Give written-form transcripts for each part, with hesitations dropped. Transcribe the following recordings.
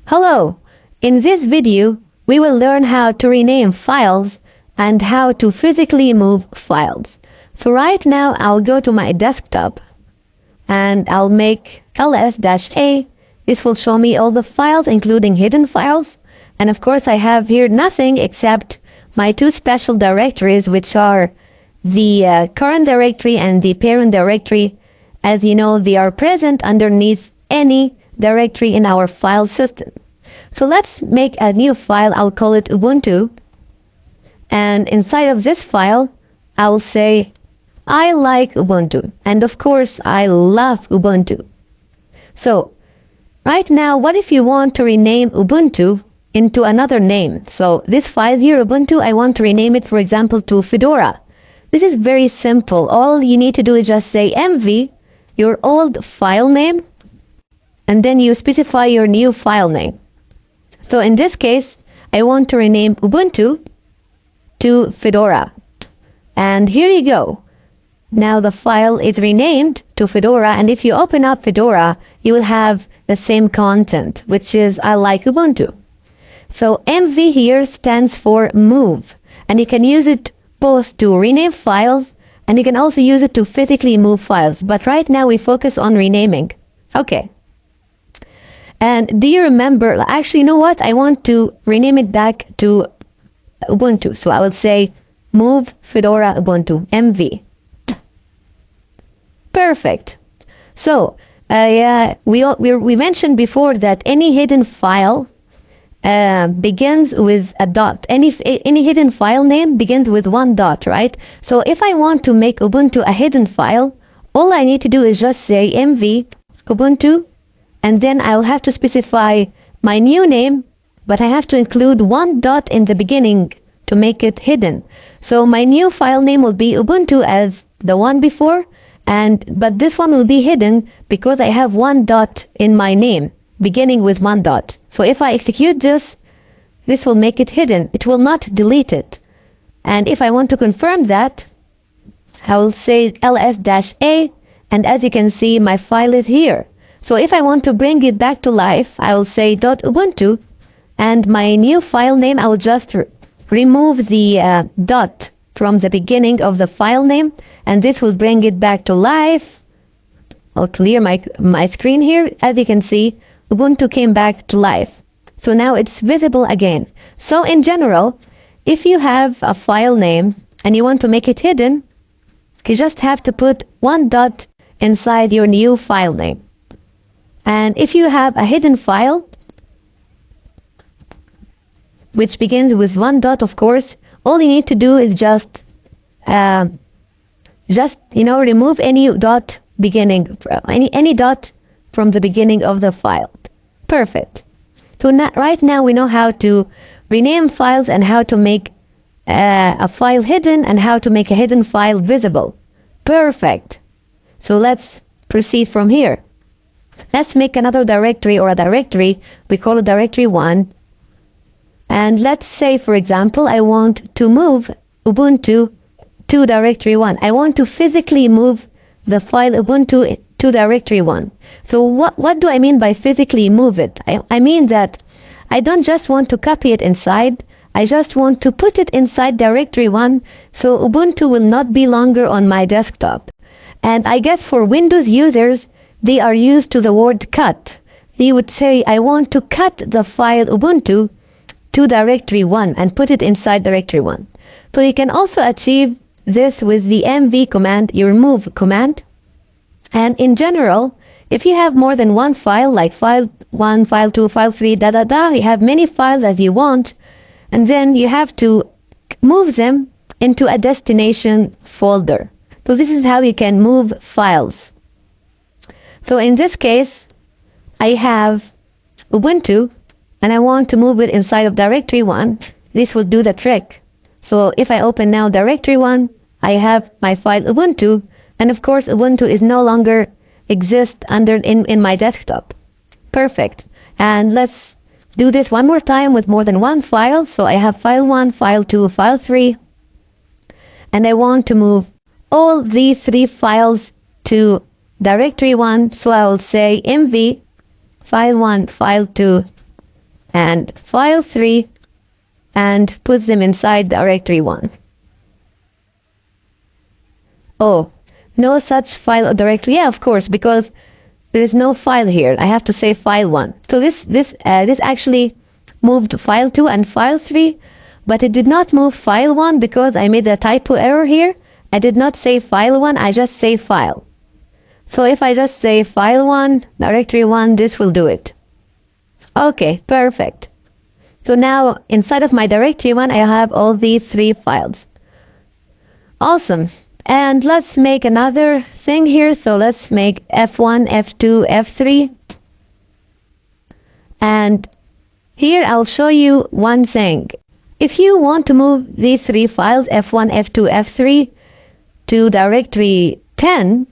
Hello! In this video, we will learn how to rename files and how to physically move files. So right now, I'll go to my desktop and I'll make ls-a. This will show me all the files, including hidden files. And of course, I have here nothing except my two special directories, which are the current directory and the parent directory. As you know, they are present underneath any directory in our file system. So let's make a new file. I'll call it Ubuntu. And inside of this file, I will say, I like Ubuntu. And of course, I love Ubuntu. So right now, what if you want to rename Ubuntu into another name? So this file here, Ubuntu, I want to rename it, for example, to Fedora. This is very simple. All you need to do is just say mv, your old file name, and then you specify your new file name. So in this case, I want to rename Ubuntu to Fedora. And here you go. Now the file is renamed to Fedora, and if you open up Fedora, you will have the same content, which is I like Ubuntu. So mv here stands for move, and you can use it both to rename files, and you can also use it to physically move files. But right now we focus on renaming. Okay. And do you remember, actually, you know what? I want to rename it back to Ubuntu. So I will say move Fedora Ubuntu, mv. Perfect. So we mentioned before that any hidden file begins with a dot. Any hidden file name begins with one dot, right? So if I want to make Ubuntu a hidden file, all I need to do is just say mv Ubuntu, and then I'll have to specify my new name, but I have to include one dot in the beginning to make it hidden. So my new file name will be Ubuntu as the one before, but this one will be hidden because I have one dot in my name, beginning with one dot. So if I execute this will make it hidden. It will not delete it. And if I want to confirm that, I will say ls-a, and as you can see, my file is here. So if I want to bring it back to life, I will say .ubuntu, and my new file name, I will just remove the dot from the beginning of the file name, and this will bring it back to life. I'll clear my screen here. As you can see, Ubuntu came back to life. So now it's visible again. So in general, if you have a file name and you want to make it hidden, you just have to put one dot inside your new file name. And if you have a hidden file, which begins with one dot, of course, all you need to do is just remove any dot beginning, any dot from the beginning of the file. Perfect. So right now we know how to rename files and how to make a file hidden and how to make a hidden file visible. Perfect. So let's proceed from here. Let's make another directory or a directory. We call it directory 1. And let's say, for example, I want to move Ubuntu to directory 1. I want to physically move the file Ubuntu to directory 1. So what do I mean by physically move it? I mean that I don't just want to copy it inside. I just want to put it inside directory 1, so Ubuntu will not be longer on my desktop. And I guess for Windows users, they are used to the word cut. They would say, I want to cut the file Ubuntu to directory 1 and put it inside directory 1. So you can also achieve this with the mv command, your move command. And in general, if you have more than one file, like file 1, file 2, file 3, you have many files as you want, and then you have to move them into a destination folder. So this is how you can move files. So in this case, I have Ubuntu, and I want to move it inside of directory 1. This will do the trick. So if I open now directory 1, I have my file Ubuntu, and of course Ubuntu is no longer exist in my desktop. Perfect. And let's do this one more time with more than one file. So I have file 1, file 2, file 3, and I want to move all these 3 files to directory 1. So I will say mv file 1, file 2, and file 3 and put them inside directory 1. Oh, no such file or directory. Yeah, of course, because there is no file here. I have to say file 1. So this actually moved file 2 and file 3, but it did not move file 1 because I made a typo error here. I did not say file 1, I just say file. So if I just say file 1, directory 1, this will do it. Okay, perfect. So now inside of my directory 1, I have all these 3 files. Awesome. And let's make another thing here. So let's make F1, F2, F3. And here I'll show you one thing. If you want to move these 3 files, F1, F2, F3, to directory 10,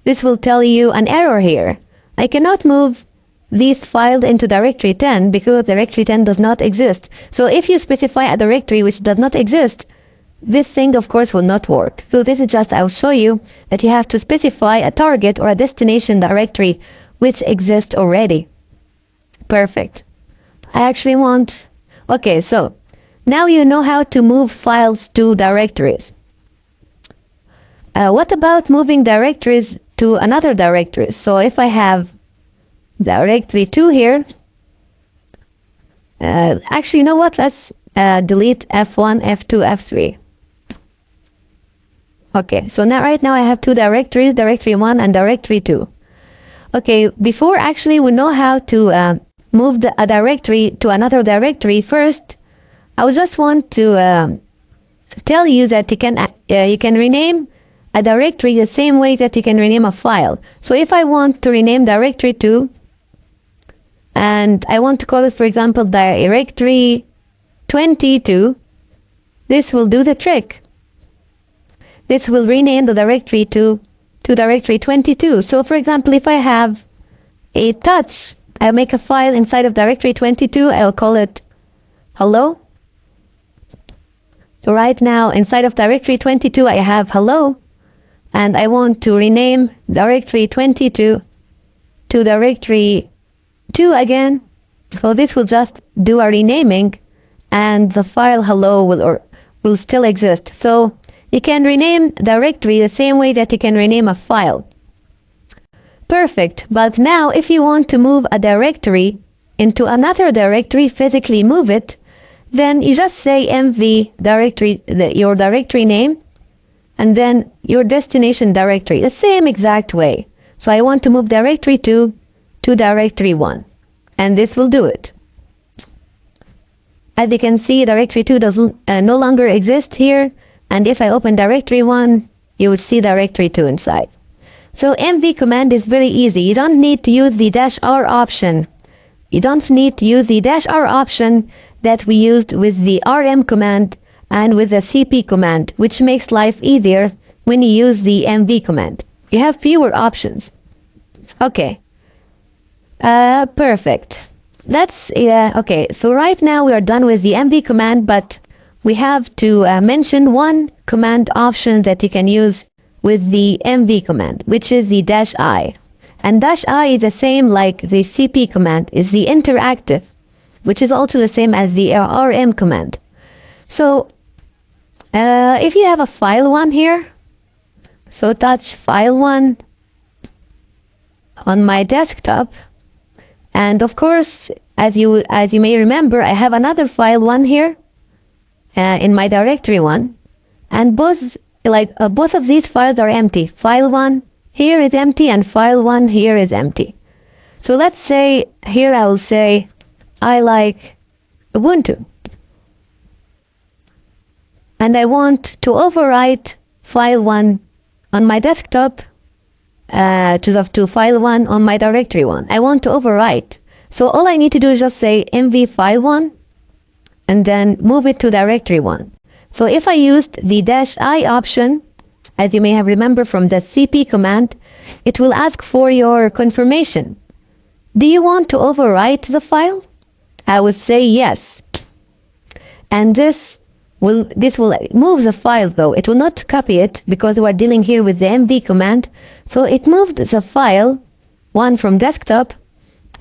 this will tell you an error here. I cannot move these files into directory 10 because directory 10 does not exist. So if you specify a directory which does not exist, this thing of course will not work. So this is just, I'll show you that you have to specify a target or a destination directory which exists already. Perfect. I actually want... Okay, so now you know how to move files to directories. What about moving directories to another directory? So if I have directory 2 here, actually, you know what? Let's delete F1, F2, F3. Okay, so now right now I have 2 directories, directory 1 and directory 2. Okay, before actually we know how to move a directory to another directory, first I would just want to tell you that you can rename a directory the same way that you can rename a file. So if I want to rename directory 2 and I want to call it, for example, directory 22, this will do the trick. This will rename the directory to directory 22. So for example, if I have a touch, I'll make a file inside of directory 22, I'll call it hello. So right now inside of directory 22 I have hello, and I want to rename directory 22 to directory 2 again. So this will just do a renaming and the file hello will still exist. So you can rename directory the same way that you can rename a file. Perfect. But now if you want to move a directory into another directory, physically move it, then you just say mv directory, your directory name, and then your destination directory, the same exact way. So I want to move directory 2 to directory 1, and this will do it. As you can see, directory 2 doesn't no longer exist here, and if I open directory 1, you would see directory 2 inside. So mv command is very easy. You don't need to use the -r option. You don't need to use the -r option that we used with the rm command and with the cp command, which makes life easier when you use the mv command. You have fewer options. Okay. Perfect. Okay, so right now we are done with the mv command, but we have to mention one command option that you can use with the mv command, which is the -i. And -i is the same like the cp command, is the interactive, which is also the same as the rm command. So if you have a file 1 here, so touch file 1 on my desktop, and of course, as you may remember, I have another file 1 here in my directory 1, and both of these files are empty. File 1 here is empty and file 1 here is empty. So let's say here I will say I like Ubuntu, and I want to overwrite file 1 on my desktop to file 1 on my directory 1. I want to overwrite. So all I need to do is just say mv file 1 and then move it to directory 1. So if I used the -i option, as you may have remembered from the cp command, it will ask for your confirmation. Do you want to overwrite the file? I would say yes. And this will move the file, though. It will not copy it because we are dealing here with the mv command. So it moved the file 1 from desktop,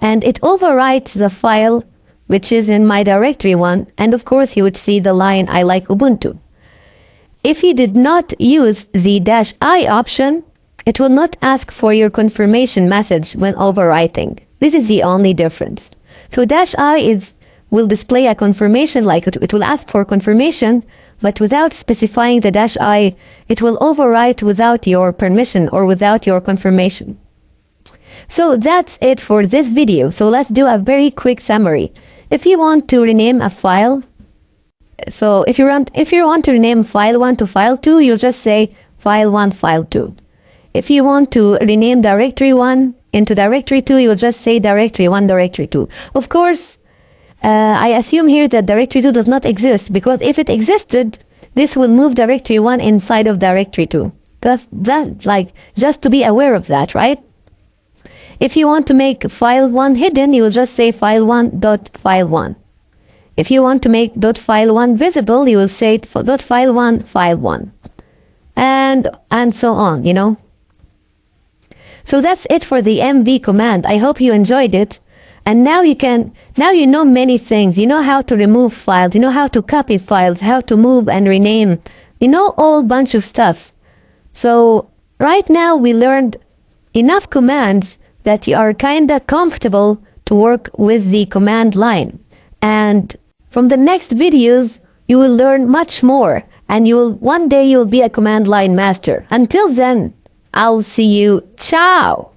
and it overwrites the file which is in my directory 1, and of course you would see the line I like Ubuntu. If you did not use the -i option, it will not ask for your confirmation message when overwriting. This is the only difference. So -i will display a confirmation, like it will ask for confirmation, but without specifying the -i, it will overwrite without your permission or without your confirmation. So that's it for this video. So let's do a very quick summary. If you want to rename a file, so if you want to rename file 1 to file 2, you'll just say file 1, file 2. If you want to rename directory 1 into directory 2, you'll just say directory 1, directory 2. Of course, I assume here that directory 2 does not exist, because if it existed, this will move directory 1 inside of directory 2. That's like, just to be aware of that, right? If you want to make file 1 hidden, you will just say file 1 dot file 1. If you want to make dot file 1 visible, you will say dot file 1 file 1. And so on, you know. So that's it for the mv command. I hope you enjoyed it. And now you know many things. You know how to remove files, you know how to copy files, how to move and rename, you know, all bunch of stuff. So right now we learned enough commands that you are kinda comfortable to work with the command line. And from the next videos, you will learn much more, and one day you will be a command line master. Until then, I'll see you. Ciao!